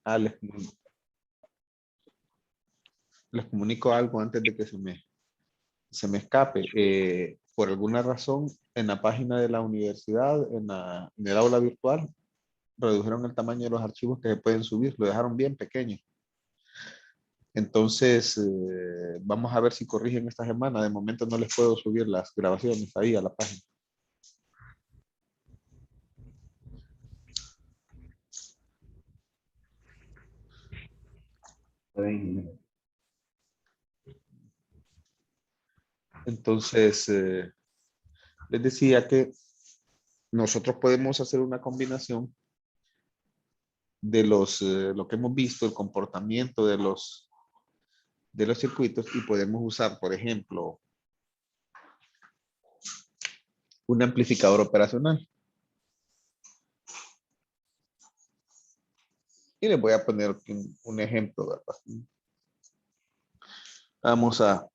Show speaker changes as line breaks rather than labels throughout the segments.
Ah, les comunico algo antes de que se me escape. Por alguna razón, en la página de la universidad, en el aula virtual, redujeron el tamaño de los archivos que se pueden subir, lo dejaron bien pequeño. Entonces, vamos a ver si corrigen esta semana. De momento no les puedo subir las grabaciones ahí a la página. Entonces, les decía que nosotros podemos hacer una combinación de lo que hemos visto, el comportamiento de los circuitos, y podemos usar, por ejemplo, un amplificador operacional. Y les voy a poner un ejemplo, ¿verdad? Vamos a...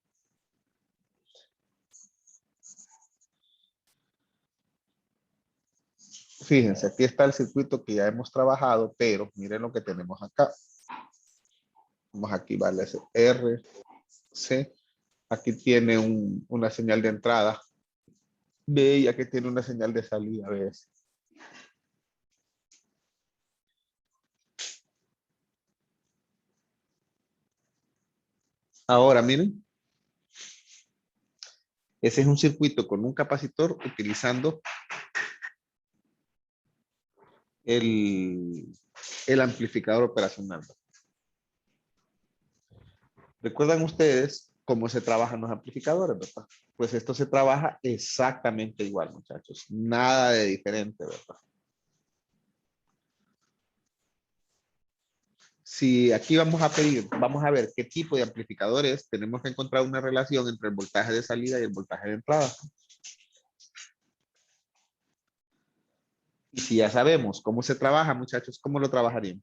Fíjense, aquí está el circuito que ya hemos trabajado, pero miren lo que tenemos acá. Vamos aquí, vale, R, C. Aquí tiene una señal de entrada B y aquí tiene una señal de salida B. Ahora, miren. Ese es un circuito con un capacitor utilizando el amplificador operacional. ¿Recuerdan ustedes cómo se trabajan los amplificadores, verdad? Pues esto se trabaja exactamente igual, muchachos. Nada de diferente, ¿verdad? Si aquí vamos a pedir, vamos a ver qué tipo de amplificadores, tenemos que encontrar una relación entre el voltaje de salida y el voltaje de entrada. Y si ya sabemos cómo se trabaja, muchachos, ¿cómo lo trabajarían?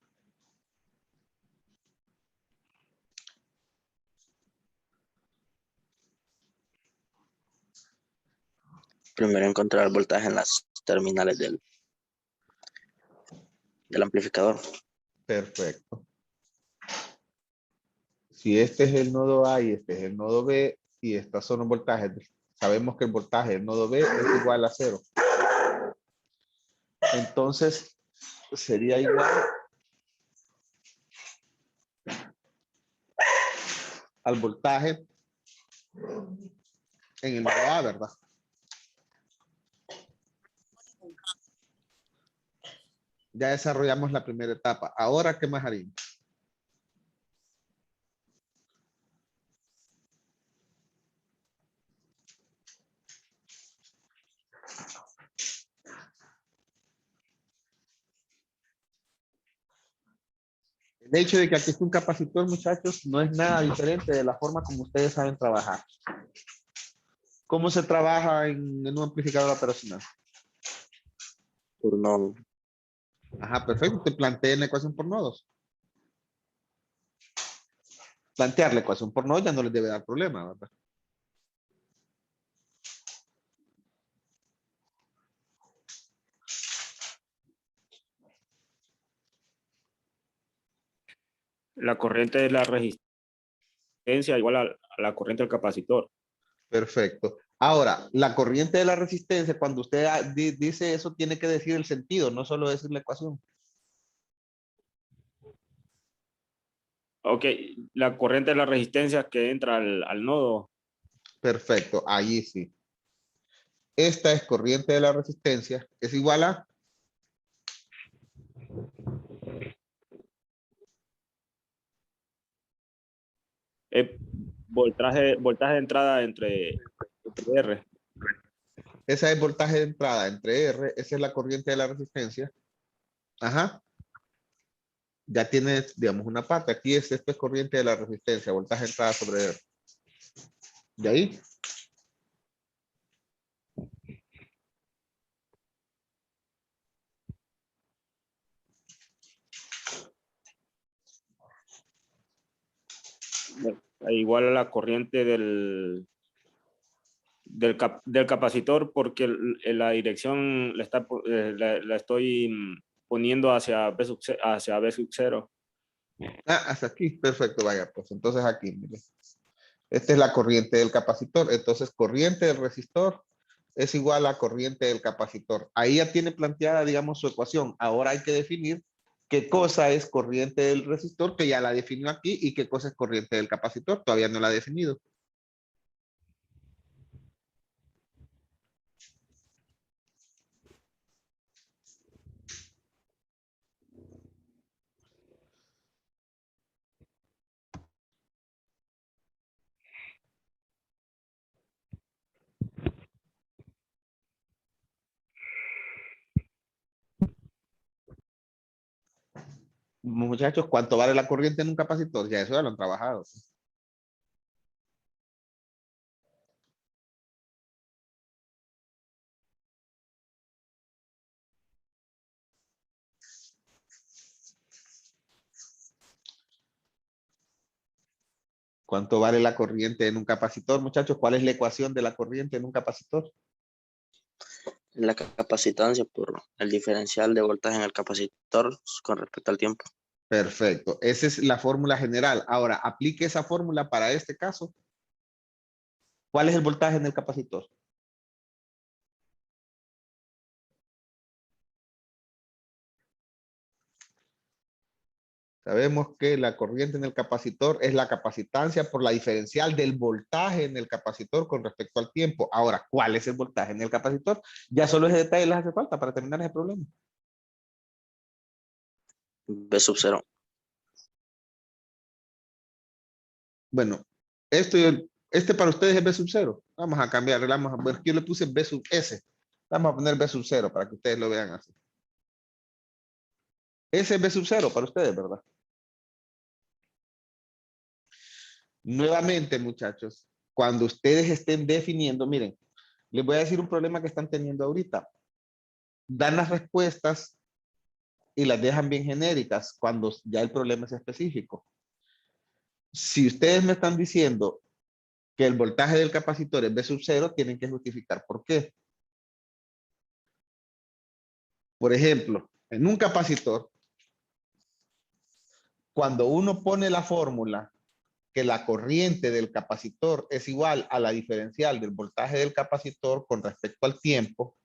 Primero encontrar el voltaje en las terminales del amplificador.
Perfecto. Si este es el nodo A y este es el nodo B y estos son los voltajes, sabemos que el voltaje del nodo B es igual a 0. Entonces sería igual al voltaje en el nodo A, ¿verdad? Ya desarrollamos la primera etapa. Ahora, ¿qué más haríamos? El hecho de que aquí esté un capacitor, muchachos, no es nada diferente de la forma como ustedes saben trabajar. ¿Cómo se trabaja en un amplificador operacional?
Por nodo.
Ajá, perfecto. Te planteé la ecuación por nodos. Plantear la ecuación por nodos ya no les debe dar problema, ¿verdad?
La corriente de la resistencia igual a la corriente del capacitor.
Perfecto. Ahora, la corriente de la resistencia, cuando usted dice eso, tiene que decir el sentido, no solo decir la ecuación.
Ok, la corriente de la resistencia que entra al nodo.
Perfecto, ahí sí. Esta es corriente de la resistencia, es igual a...
Voltaje de entrada entre R.
Esa es voltaje de entrada entre R, esa es la corriente de la resistencia. Ajá. Ya tiene, digamos, una parte. Aquí esto es corriente de la resistencia, voltaje de entrada sobre R. De ahí.
Igual a la corriente del capacitor, porque la dirección la estoy poniendo hacia B sub 0.
Ah, hasta aquí, perfecto, vaya, pues entonces aquí, mire. Esta es la corriente del capacitor, entonces corriente del resistor es igual a corriente del capacitor. Ahí ya tiene planteada, digamos, su ecuación. Ahora hay que definir qué cosa es corriente del resistor, que ya la definió aquí, y qué cosa es corriente del capacitor, todavía no la ha definido. Muchachos, ¿cuánto vale la corriente en un capacitor? Ya eso ya lo han trabajado. ¿Cuánto vale la corriente en un capacitor, muchachos? ¿Cuál es la ecuación de la corriente en un capacitor?
La capacitancia por el diferencial de voltaje en el capacitor con respecto al tiempo.
Perfecto. Esa es la fórmula general. Ahora, aplique esa fórmula para este caso. ¿Cuál es el voltaje en el capacitor? Sabemos que la corriente en el capacitor es la capacitancia por la diferencial del voltaje en el capacitor con respecto al tiempo. Ahora, ¿cuál es el voltaje en el capacitor? Ya solo ese detalle les hace falta para terminar ese problema.
V sub 0.
Bueno, este para ustedes es B sub 0. Vamos a cambiar, vamos a ver, yo le puse B sub S. Vamos a poner B sub 0 para que ustedes lo vean así. Ese es B sub 0 para ustedes, ¿verdad? Nuevamente, muchachos, cuando ustedes estén definiendo, miren, les voy a decir un problema que están teniendo ahorita. Dan las respuestas y las dejan bien genéricas cuando ya el problema es específico. Si ustedes me están diciendo que el voltaje del capacitor es B sub 0, tienen que justificar por qué. Por ejemplo, en un capacitor, cuando uno pone la fórmula que la corriente del capacitor es igual a la diferencial del voltaje del capacitor con respecto al tiempo,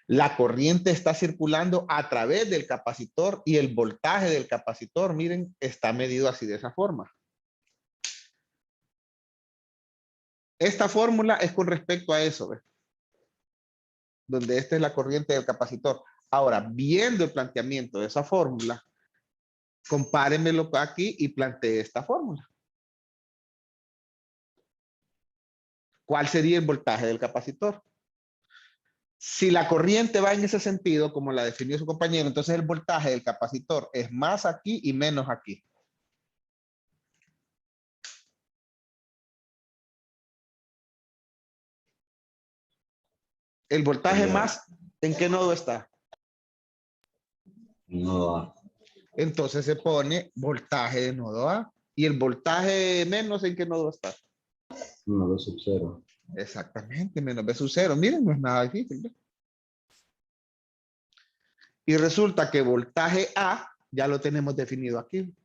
la corriente está circulando a través del capacitor y el voltaje del capacitor, miren, está medido así de esa forma. Esta fórmula es con respecto a eso, ¿ves? Donde esta es la corriente del capacitor. Ahora, viendo el planteamiento de esa fórmula, compárenmelo aquí y plantee esta fórmula. ¿Cuál sería el voltaje del capacitor? Si la corriente va en ese sentido, como la definió su compañero, entonces el voltaje del capacitor es más aquí y menos aquí. El voltaje más, ¿en qué nodo está?
Nodo A.
Entonces se pone voltaje de nodo A. ¿Y el voltaje menos en qué nodo está?
Nodo sub 0.
Exactamente, menos B sub 0. Miren, no es nada difícil, ¿no? Y resulta que voltaje A ya lo tenemos definido aquí.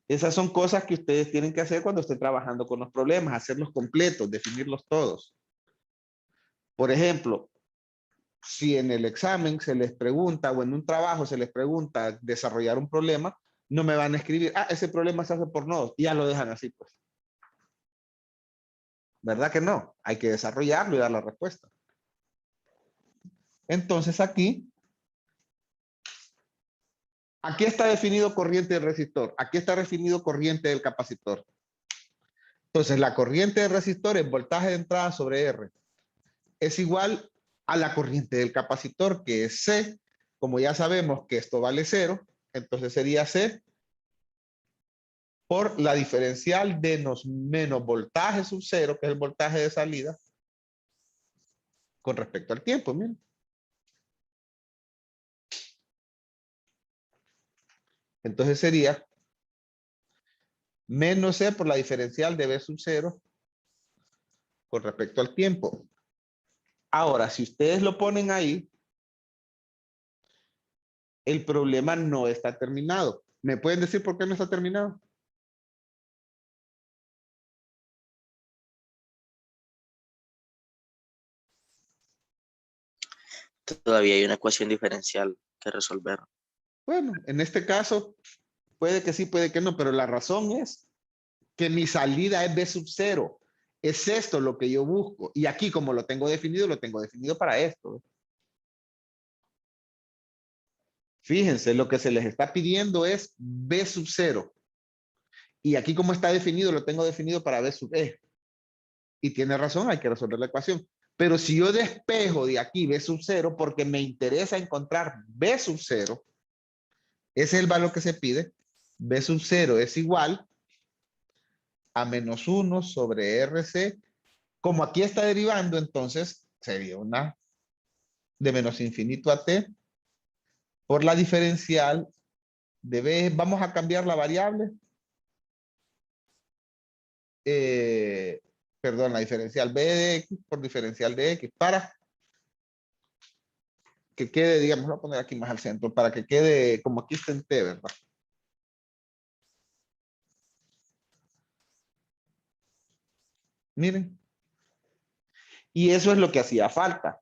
Esas son cosas que ustedes tienen que hacer cuando estén trabajando con los problemas, hacerlos completos, definirlos todos. Por ejemplo, si en el examen se les pregunta o en un trabajo se les pregunta desarrollar un problema, no me van a escribir, ah, ese problema se hace por nodos, y ya lo dejan así, pues. ¿Verdad que no? Hay que desarrollarlo y dar la respuesta. Entonces aquí está definido corriente del resistor, aquí está definido corriente del capacitor. Entonces la corriente del resistor es voltaje de entrada sobre R. Es igual a la corriente del capacitor, que es C. Como ya sabemos que esto vale 0, entonces sería C por la diferencial de menos voltaje sub 0, que es el voltaje de salida, con respecto al tiempo. Miren. Entonces sería menos C por la diferencial de B sub 0 con respecto al tiempo. Ahora, si ustedes lo ponen ahí, el problema no está terminado. ¿Me pueden decir por qué no está terminado?
Todavía hay una ecuación diferencial que resolver.
Bueno, en este caso, puede que sí, puede que no, pero la razón es que mi salida es B sub 0. Es esto lo que yo busco. Y aquí, como lo tengo definido para esto. Fíjense, lo que se les está pidiendo es B sub 0. Y aquí, como está definido, lo tengo definido para B sub E. Y tiene razón, hay que resolver la ecuación. Pero si yo despejo de aquí B sub 0, porque me interesa encontrar B sub 0, ese es el valor que se pide. B sub 0 es igual a menos 1 sobre RC. Como aquí está derivando, entonces sería una de menos infinito a t por la diferencial de B. Vamos a cambiar la variable. Perdón, la diferencial B de X por diferencial de X para que quede, digamos, voy a poner aquí más al centro, para que quede como aquí está en T, ¿verdad? Miren. Y eso es lo que hacía falta.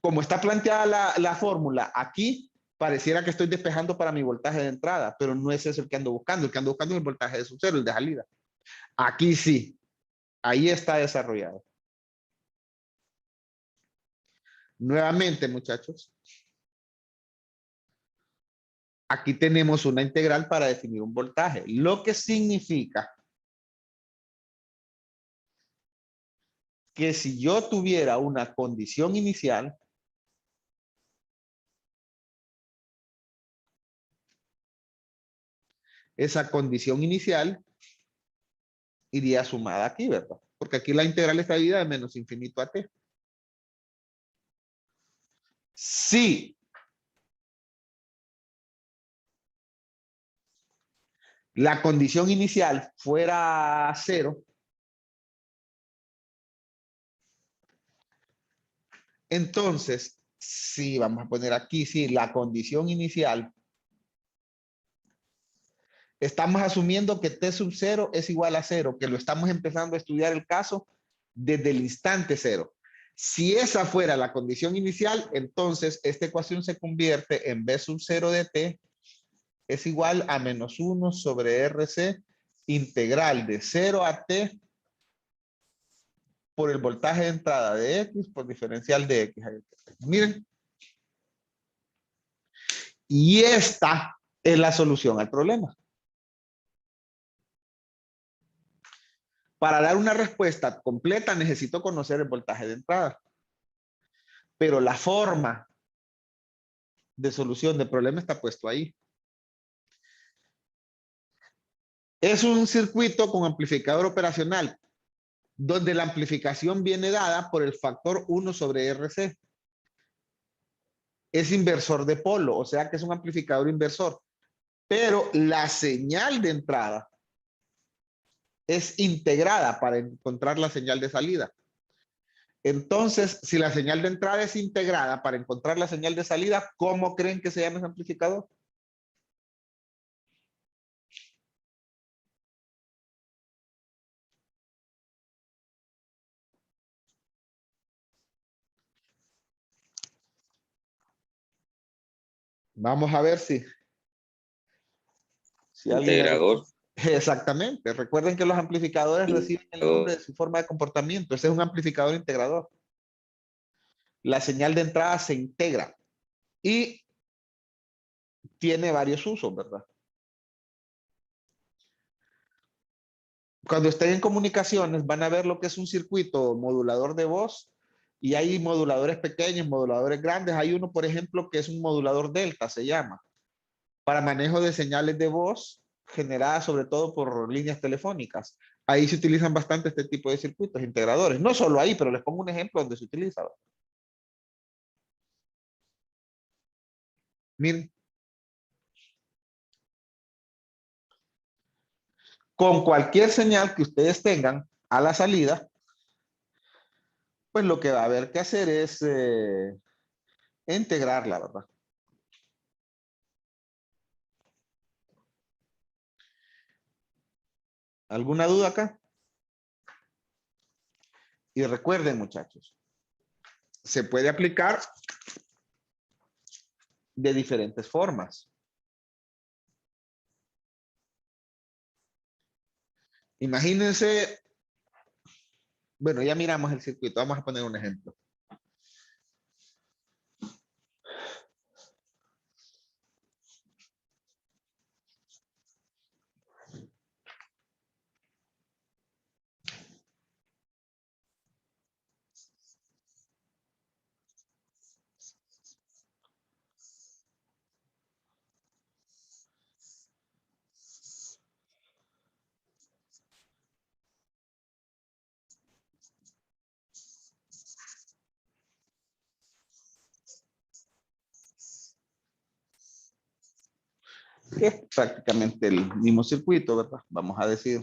Como está planteada la fórmula aquí, pareciera que estoy despejando para mi voltaje de entrada, pero no es eso el que ando buscando. El que ando buscando es el voltaje de sub 0, el de salida. Aquí sí. Ahí está desarrollado. Nuevamente, muchachos. Aquí tenemos una integral para definir un voltaje, lo que significa que si yo tuviera una condición inicial, esa condición inicial iría sumada aquí, ¿verdad? Porque aquí la integral está dividida de menos infinito a t. Si la condición inicial fuera 0, entonces, si vamos a poner aquí, si la condición inicial, estamos asumiendo que t sub 0 es igual a 0, que lo estamos empezando a estudiar el caso desde el instante 0. Si esa fuera la condición inicial, entonces esta ecuación se convierte en b sub 0 de t es igual a menos 1 sobre RC integral de 0 a t por el voltaje de entrada de X por diferencial de X. Miren. Y esta es la solución al problema. Para dar una respuesta completa necesito conocer el voltaje de entrada. Pero la forma de solución del problema está puesto ahí. Es un circuito con amplificador operacional, donde la amplificación viene dada por el factor 1 sobre RC. Es inversor de polo, o sea que es un amplificador inversor. Pero la señal de entrada es integrada para encontrar la señal de salida. Entonces, si la señal de entrada es integrada para encontrar la señal de salida, ¿cómo creen que se llama ese amplificador? Vamos a ver si alguien...
Integrador.
Exactamente. Recuerden que los amplificadores reciben el nombre de su forma de comportamiento. Ese es un amplificador integrador. La señal de entrada se integra y tiene varios usos, ¿verdad? Cuando estén en comunicaciones van a ver lo que es un circuito modulador de voz y hay moduladores pequeños, moduladores grandes. Hay uno, por ejemplo, que es un modulador delta, se llama, para manejo de señales de voz generadas sobre todo por líneas telefónicas. Ahí se utilizan bastante este tipo de circuitos integradores. No solo ahí, pero les pongo un ejemplo donde se utiliza. Miren. Con cualquier señal que ustedes tengan a la salida, pues lo que va a haber que hacer es integrarla, ¿verdad? ¿Alguna duda acá? Y recuerden, muchachos, se puede aplicar de diferentes formas. Imagínense, bueno, ya miramos el circuito, vamos a poner un ejemplo. Que es prácticamente el mismo circuito, ¿verdad? Vamos a decir.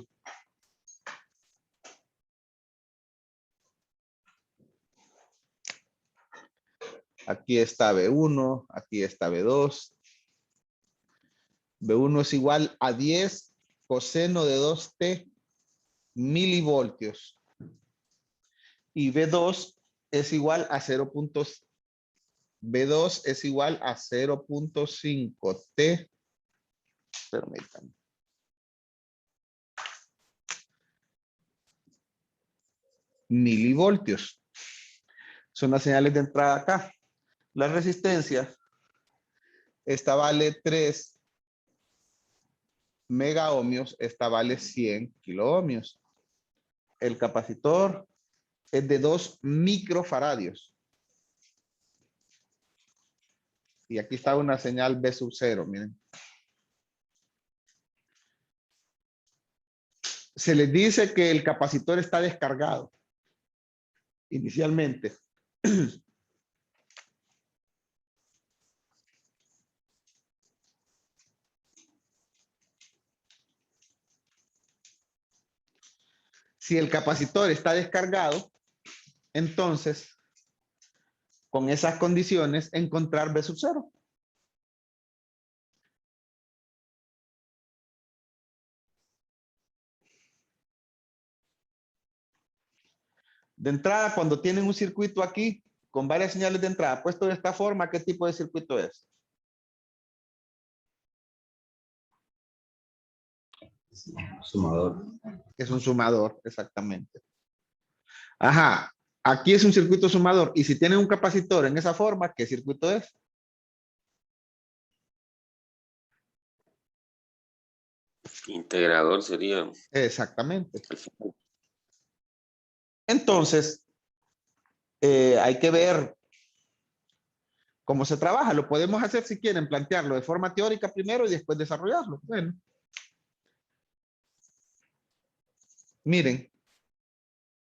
Aquí está B1, aquí está B2. B1 es igual a 10 coseno de 2t milivoltios. Y B2 es igual a 0. B2 es igual a 0.5 t. Permítanme. Milivoltios. Son las señales de entrada acá. La resistencia, esta vale 3 megaohmios, esta vale 100 kiloohmios. El capacitor es de 2 microfaradios. Y aquí está una señal B sub 0, miren. Se les dice que el capacitor está descargado inicialmente. Si el capacitor está descargado, entonces, con esas condiciones, encontrar B sub 0. De entrada, cuando tienen un circuito aquí, con varias señales de entrada, puesto de esta forma, ¿qué tipo de circuito es?
Sumador.
Es un sumador, exactamente. Ajá, aquí es un circuito sumador. Y si tienen un capacitor en esa forma, ¿qué circuito es?
Integrador sería.
Exactamente. Entonces, hay que ver cómo se trabaja. Lo podemos hacer si quieren, plantearlo de forma teórica primero y después desarrollarlo. Bueno. Miren,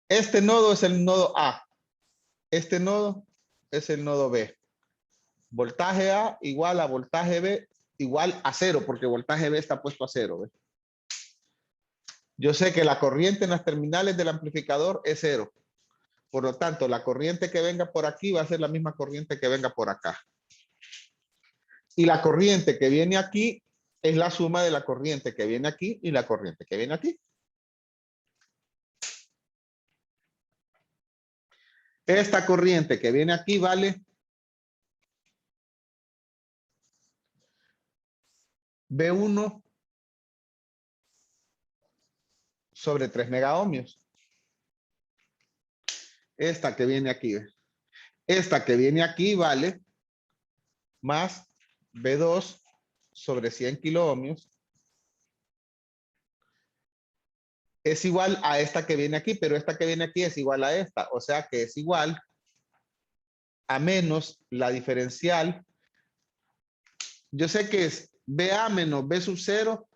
este nodo es el nodo A. Este nodo es el nodo B. Voltaje A igual a voltaje B igual a 0, porque voltaje B está puesto a 0. ¿Ve? Yo sé que la corriente en las terminales del amplificador es 0. Por lo tanto, la corriente que venga por aquí va a ser la misma corriente que venga por acá. Y la corriente que viene aquí es la suma de la corriente que viene aquí y la corriente que viene aquí. Esta corriente que viene aquí vale B1 sobre 3 megaohmios. Esta que viene aquí. Esta que viene aquí vale más B2 sobre 100 kiloohmios. Es igual a esta que viene aquí, pero esta que viene aquí es igual a esta. O sea que es igual a menos la diferencial. Yo sé que es BA menos B sub 0,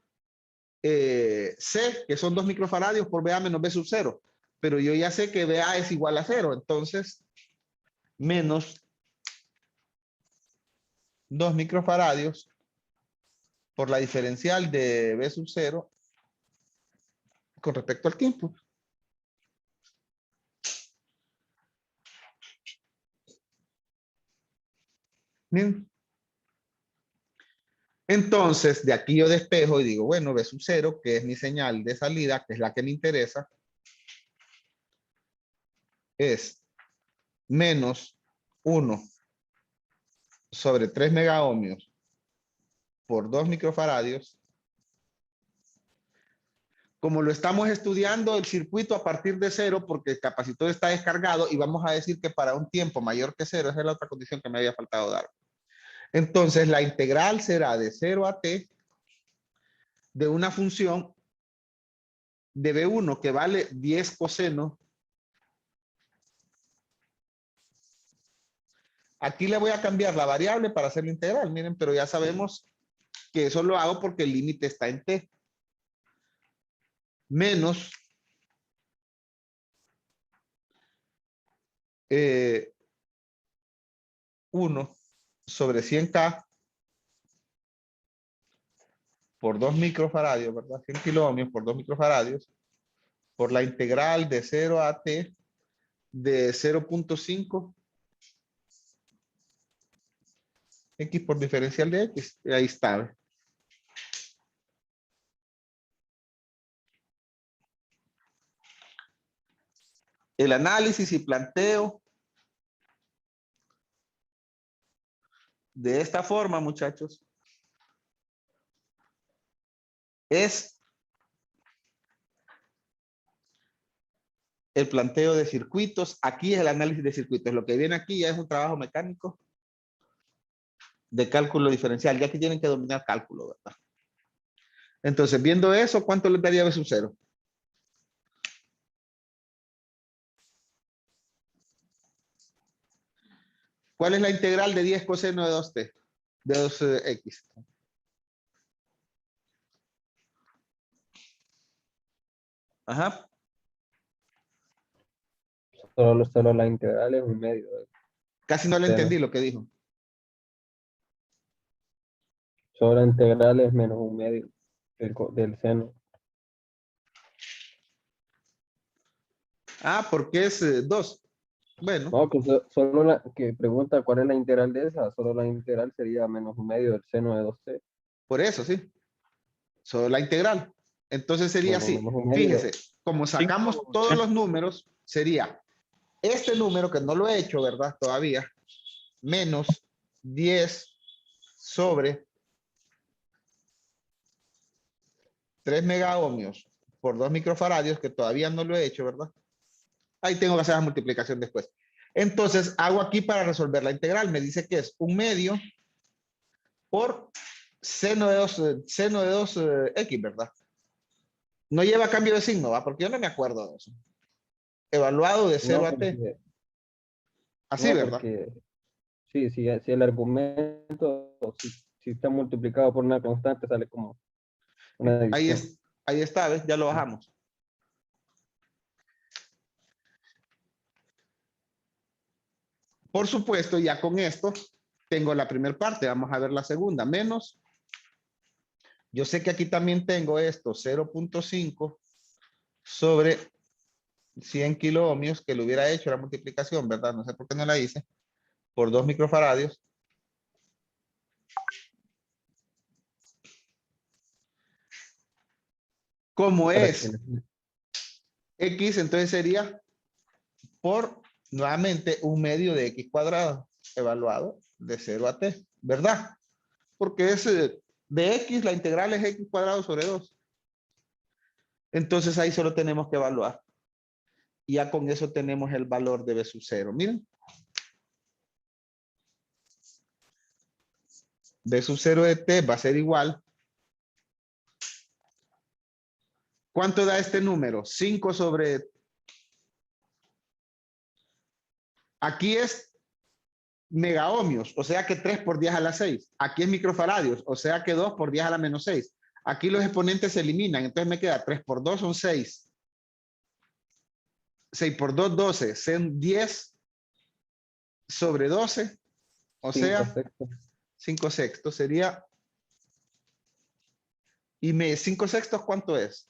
C, que son 2 microfaradios por BA menos B sub 0. Pero yo ya sé que BA es igual a 0. Entonces, menos 2 microfaradios por la diferencial de B sub 0 con respecto al tiempo. Bien. Entonces, de aquí yo despejo y digo, bueno, B sub 0, que es mi señal de salida, que es la que me interesa, es menos 1 sobre 3 megaohmios por 2 microfaradios. Como lo estamos estudiando el circuito a partir de 0, porque el capacitor está descargado, y vamos a decir que para un tiempo mayor que 0, esa es la otra condición que me había faltado dar. Entonces, la integral será de 0 a t de una función de B1 que vale 10 coseno. Aquí le voy a cambiar la variable para hacer la integral, miren, pero ya sabemos que eso lo hago porque el límite está en t. Menos 1 sobre 100K por 2 microfaradios, ¿verdad? 100 kiloohmios por 2 microfaradios, por la integral de 0 a t de 0.5 x por diferencial de x. Y ahí está. El análisis y planteo de esta forma, muchachos, es el planteo de circuitos. Aquí es el análisis de circuitos. Lo que viene aquí ya es un trabajo mecánico de cálculo diferencial, ya que tienen que dominar cálculo, ¿verdad? Entonces, viendo eso, ¿cuánto les daría B sub 0? ¿Cuál es la integral de 10 coseno de 2t? De 2x. Ajá.
Solo la integral es un medio.
Casi no le
Cero.
entendí lo que dijo.
Solo la integral es menos un medio del seno.
Ah, porque es 2. Bueno,
No, que solo que pregunta cuál es la integral de esa. Solo la integral sería menos un medio del seno de 2t.
por eso, sí. Solo la integral. Entonces sería
Bueno,
así.
menos un medio.
Fíjese, como sacamos todos los números, sería este número que no lo he hecho, ¿verdad? Todavía. Menos 10 sobre 3 megaohmios por 2 microfaradios, que todavía no lo he hecho, ¿verdad? Ahí tengo que hacer la multiplicación después. Entonces, hago aquí para resolver la integral. Me dice que es un medio por seno de 2 x, ¿verdad? No lleva cambio de signo, ¿va? Porque yo no me acuerdo de eso. Evaluado de 0
No,
a t.
porque,
Así,
no,
¿verdad?
porque si el argumento, si está multiplicado por una constante, sale como una
Ahí,
división.
ahí está, ¿ves? Ya lo bajamos. Por supuesto, ya con esto tengo la primera parte. Vamos a ver la segunda. Menos, yo sé que aquí también tengo esto, 0.5 sobre 100 kiloohmios, que lo hubiera hecho la multiplicación, ¿verdad? No sé por qué no la hice. Por 2 microfaradios. Como
Para que
es x, entonces sería por, nuevamente, un medio de x cuadrado, evaluado de 0 a t, ¿verdad? Porque es de x, la integral es x cuadrado sobre 2. Entonces ahí solo tenemos que evaluar. Y ya con eso tenemos el valor de b sub 0. Miren. B sub 0 de t va a ser igual. ¿Cuánto da este número? 5 sobre... Aquí es megaohmios, o sea que 3 por 10 a la 6. Aquí es microfaradios, o sea que 2 por 10 a la menos 6. Aquí los exponentes se eliminan, entonces me queda 3 por 2 son 6. 6 por 2, 12. Son 10 sobre 12, o
5
sea,
sextos.
5 sextos sería... ¿Y 5 sextos cuánto es?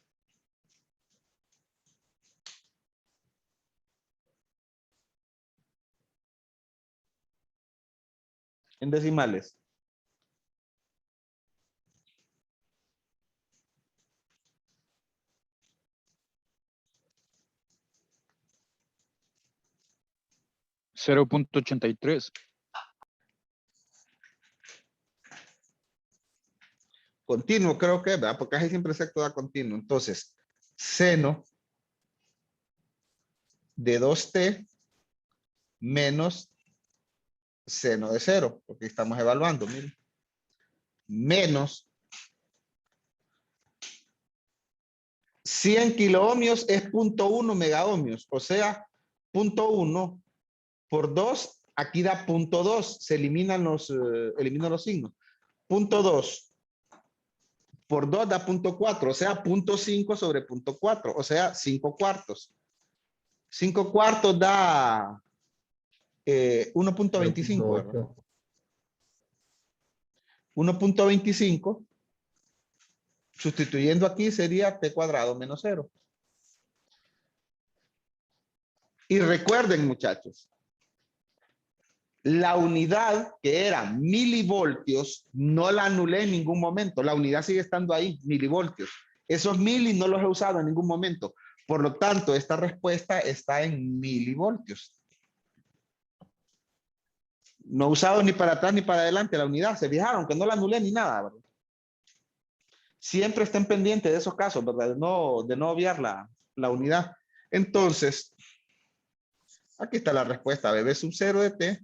En decimales.
0.83.
Continuo creo que, ¿verdad? Porque casi siempre secto da continuo. Entonces, seno de 2t menos seno de 0, porque estamos evaluando, miren. Menos 100 kiloohmios es 0.1 megaohmios, o sea, 0.1 por 2, aquí da 0.2, se eliminan los signos. 0.2 por 2 da 0.4, o sea, 0.5 sobre 0.4, o sea, 5 cuartos. 5 cuartos da 1.25, ¿verdad? 1.25, sustituyendo aquí sería t cuadrado menos 0. Y recuerden, muchachos, la unidad que era milivoltios no la anulé en ningún momento. La unidad sigue estando ahí, milivoltios. Esos mili no los he usado en ningún momento. Por lo tanto, esta respuesta está en milivoltios. No he usado ni para atrás ni para adelante la unidad. Se fijaron que no la anulé ni nada, ¿verdad? Siempre estén pendientes de esos casos, ¿verdad? De no obviar la unidad. Entonces, aquí está la respuesta. B sub 0 de t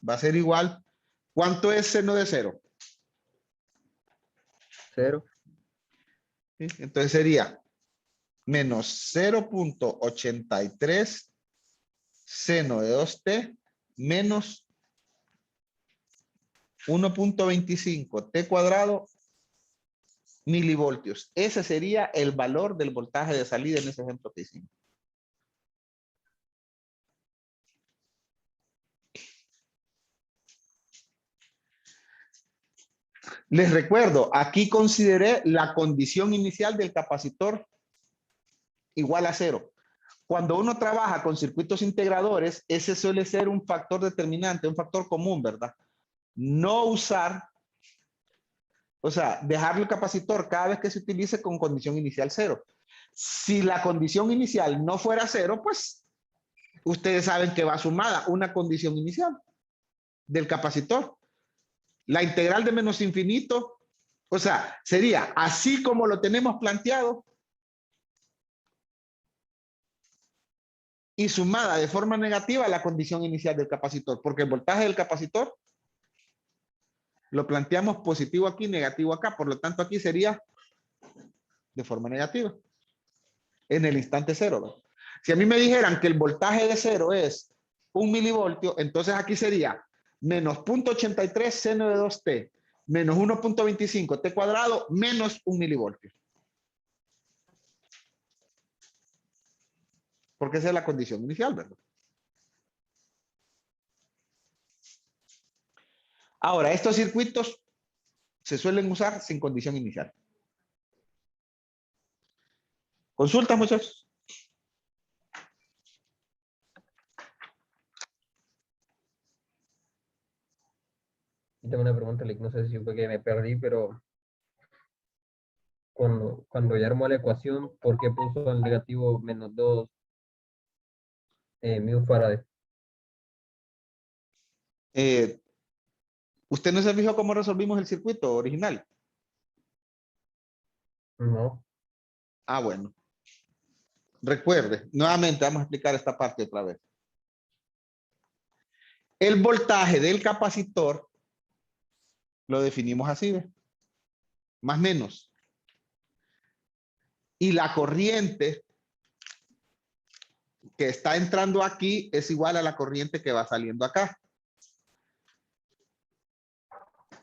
va a ser igual. ¿Cuánto es seno de 0?
0.
¿Sí? Entonces sería menos 0.83 seno de 2t menos 1.25 t cuadrado milivoltios. Ese sería el valor del voltaje de salida en ese ejemplo que hicimos. Les recuerdo, aquí consideré la condición inicial del capacitor igual a 0. Cuando uno trabaja con circuitos integradores, ese suele ser un factor determinante, un factor común, ¿verdad? No usar, o sea, dejar el capacitor cada vez que se utilice con condición inicial 0. Si la condición inicial no fuera 0, pues ustedes saben que va sumada una condición inicial del capacitor. La integral de menos infinito, o sea, sería así como lo tenemos planteado y sumada de forma negativa a la condición inicial del capacitor, porque el voltaje del capacitor lo planteamos positivo aquí, negativo acá, por lo tanto aquí sería de forma negativa en el instante 0, ¿verdad? Si a mí me dijeran que el voltaje de 0 es 1 milivoltio, entonces aquí sería menos 0.83 seno de 2t menos 1.25 t cuadrado menos 1 milivoltio. Porque esa es la condición inicial, ¿verdad? Ahora, estos circuitos se suelen usar sin condición inicial. ¿Consultas, muchachos?
Tengo una pregunta, Lick, no sé si fue que me perdí, pero cuando ya armó la ecuación, ¿por qué puso el negativo menos 2 mil Faraday?
¿Usted no se fijó cómo resolvimos el circuito original?
No.
Ah, bueno. Recuerde, nuevamente vamos a explicar esta parte otra vez. El voltaje del capacitor lo definimos así, ¿ve? Más o menos. Y la corriente que está entrando aquí es igual a la corriente que va saliendo acá.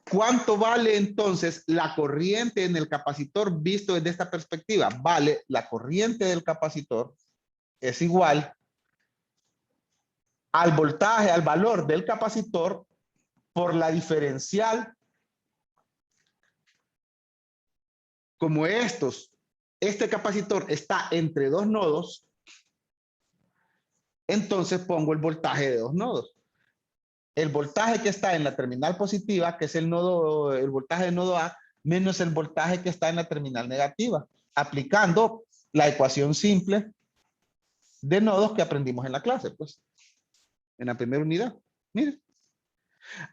¿Cuánto vale entonces la corriente en el capacitor visto desde esta perspectiva? Vale, la corriente del capacitor es igual al voltaje, al valor del capacitor por la diferencial. Como este capacitor está entre dos nodos, entonces pongo el voltaje de dos nodos. El voltaje que está en la terminal positiva, que es el voltaje del nodo A, menos el voltaje que está en la terminal negativa, aplicando la ecuación simple de nodos que aprendimos en la clase, pues. en la primera unidad. Miren.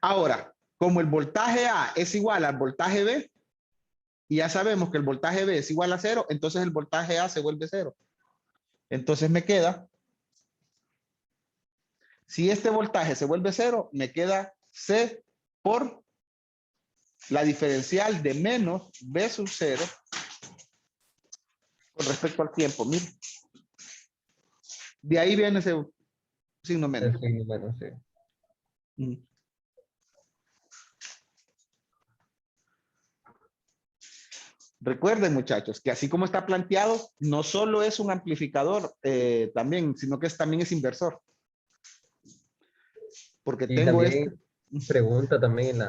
Ahora, como el voltaje A es igual al voltaje B, y ya sabemos que el voltaje B es igual a 0, entonces el voltaje A se vuelve 0. Entonces me queda, si este voltaje se vuelve 0, me queda C por la diferencial de menos B sub 0 con respecto al tiempo. Miren. De ahí viene ese signo menos.
El signo menos, sí.
Recuerden, muchachos, que así como está planteado, no solo es un amplificador también, sino que también es inversor. Porque
Y
tengo
también pregunta también en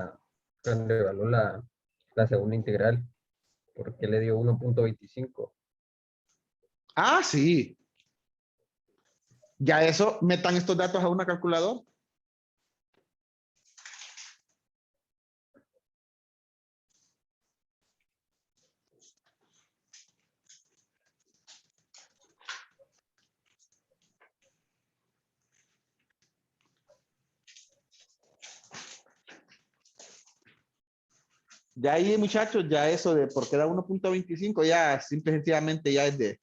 cuando evaluó la segunda integral, ¿por qué le dio 1.25?
Ah, sí. Ya eso, metan estos datos a una calculadora. Ya ahí, muchachos, ya eso de por qué da 1.25, ya simple y sencillamente ya es de...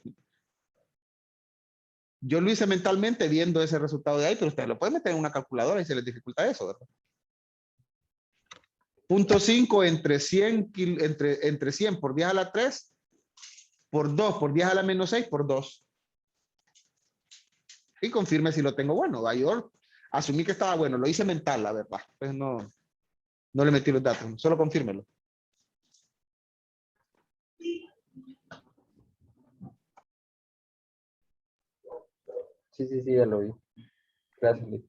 Yo lo hice mentalmente viendo ese resultado de ahí, pero ustedes lo pueden meter en una calculadora y se les dificulta eso, ¿verdad? 0.5 entre 100, entre 100 por 10 a la 3, por 2 por 10 a la menos 6, por 2. Y confirme si lo tengo bueno. Yo asumí que estaba bueno, lo hice mental, la verdad. Pues no le metí los datos, solo confírmelo.
Sí, ya lo vi. Gracias, Luis.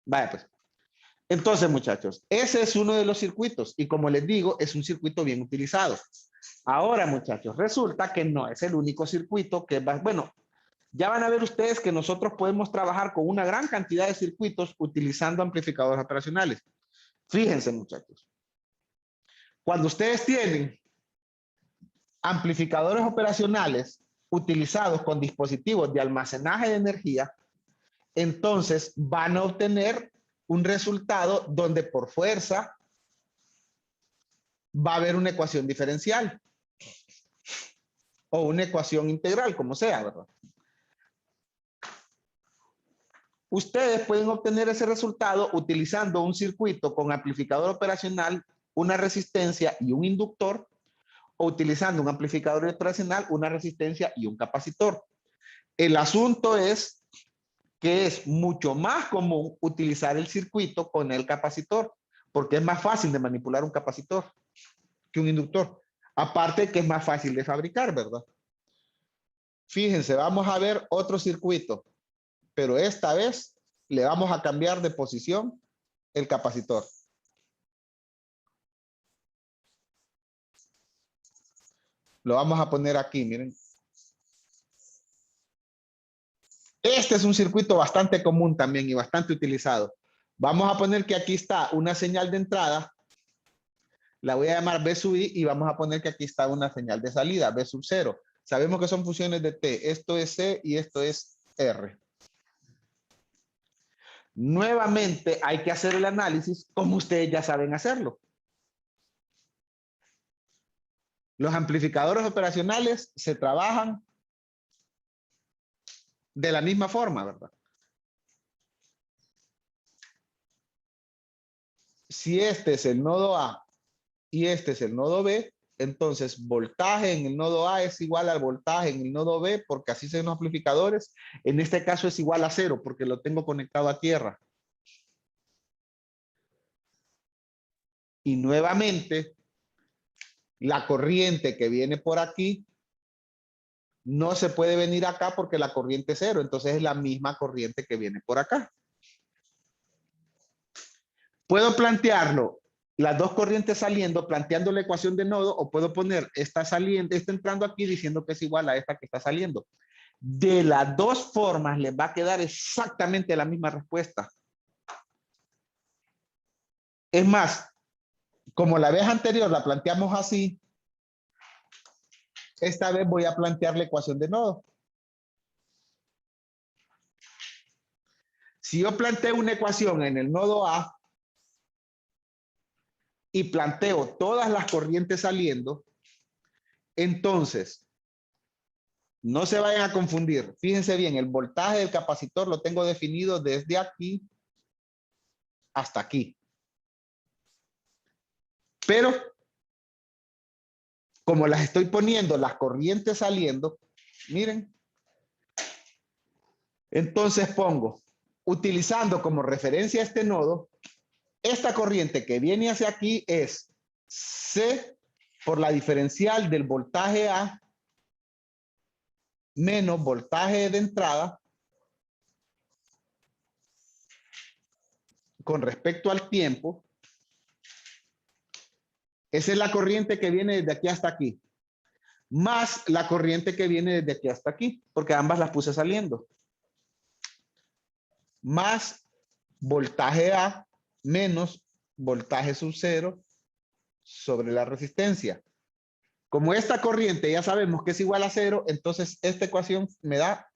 Vaya pues. Entonces, muchachos, ese es uno de los circuitos y como les digo, es un circuito bien utilizado. Ahora, muchachos, resulta que no es el único circuito que va, bueno, ya van a ver ustedes que nosotros podemos trabajar con una gran cantidad de circuitos utilizando amplificadores operacionales. Fíjense, muchachos. Cuando ustedes tienen amplificadores operacionales utilizados con dispositivos de almacenaje de energía, entonces van a obtener un resultado donde por fuerza va a haber una ecuación diferencial o una ecuación integral, como sea, ¿verdad? Ustedes pueden obtener ese resultado utilizando un circuito con amplificador operacional, una resistencia y un inductor, o utilizando un amplificador operacional, una resistencia y un capacitor. El asunto es que es mucho más común utilizar el circuito con el capacitor, porque es más fácil de manipular un capacitor que un inductor. Aparte que es más fácil de fabricar, ¿verdad? Fíjense, vamos a ver otro circuito, pero esta vez le vamos a cambiar de posición el capacitor. Lo vamos a poner aquí, miren. Este es un circuito bastante común también y bastante utilizado. Vamos a poner que aquí está una señal de entrada. La voy a llamar B sub I y vamos a poner que aquí está una señal de salida, B sub 0. Sabemos que son funciones de T. Esto es C y esto es R. Nuevamente hay que hacer el análisis como ustedes ya saben hacerlo. Los amplificadores operacionales se trabajan de la misma forma, ¿verdad? Si este es el nodo A y este es el nodo B, entonces voltaje en el nodo A es igual al voltaje en el nodo B, porque así son los amplificadores. En este caso es igual a 0, porque lo tengo conectado a tierra. Y nuevamente, la corriente que viene por aquí no se puede venir acá porque la corriente es 0, entonces es la misma corriente que viene por acá. Puedo plantearlo, las dos corrientes saliendo, planteando la ecuación de nodo, o puedo poner esta saliendo, esta entrando aquí diciendo que es igual a esta que está saliendo. De las dos formas les va a quedar exactamente la misma respuesta. Es más, como la vez anterior la planteamos así, esta vez voy a plantear la ecuación de nodo. Si yo planteo una ecuación en el nodo A y planteo todas las corrientes saliendo, entonces, no se vayan a confundir. Fíjense bien, el voltaje del capacitor lo tengo definido desde aquí hasta aquí. Pero, como las estoy poniendo las corrientes saliendo, miren, entonces pongo, utilizando como referencia este nodo, esta corriente que viene hacia aquí es C por la diferencial del voltaje A menos voltaje de entrada con respecto al tiempo. Esa es la corriente que viene desde aquí hasta aquí, más la corriente que viene desde aquí hasta aquí, porque ambas las puse saliendo, más voltaje A menos voltaje sub cero sobre la resistencia. Como esta corriente ya sabemos que es igual a cero, entonces esta ecuación me da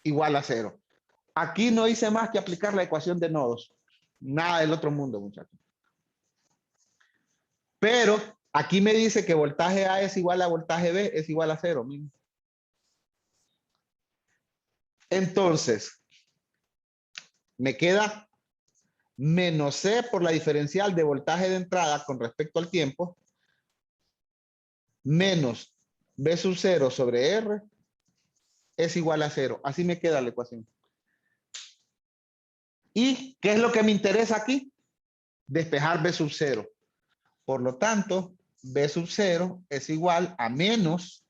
igual a cero. Aquí no hice más que aplicar la ecuación de nodos. Nada del otro mundo, muchachos. Pero aquí me dice que voltaje A es igual a voltaje B, es igual a cero. Miren. Entonces, me queda menos C por la diferencial de voltaje de entrada con respecto al tiempo, menos B sub 0 sobre R es igual a 0. Así me queda la ecuación. ¿Y qué es lo que me interesa aquí? Despejar B sub 0. Por lo tanto, B sub 0 es igual a menos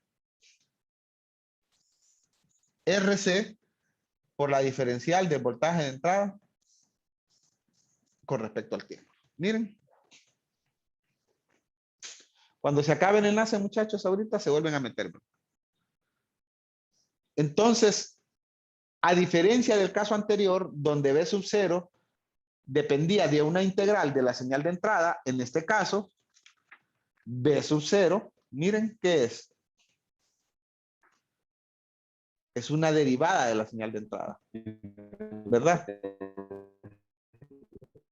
RC por la diferencial del voltaje de entrada con respecto al tiempo. Miren. Cuando se acabe el enlace, muchachos, ahorita se vuelven a meter. Entonces, a diferencia del caso anterior, donde B sub 0 dependía de una integral de la señal de entrada, en este caso, B sub 0, miren qué es. Es una derivada de la señal de entrada, ¿verdad?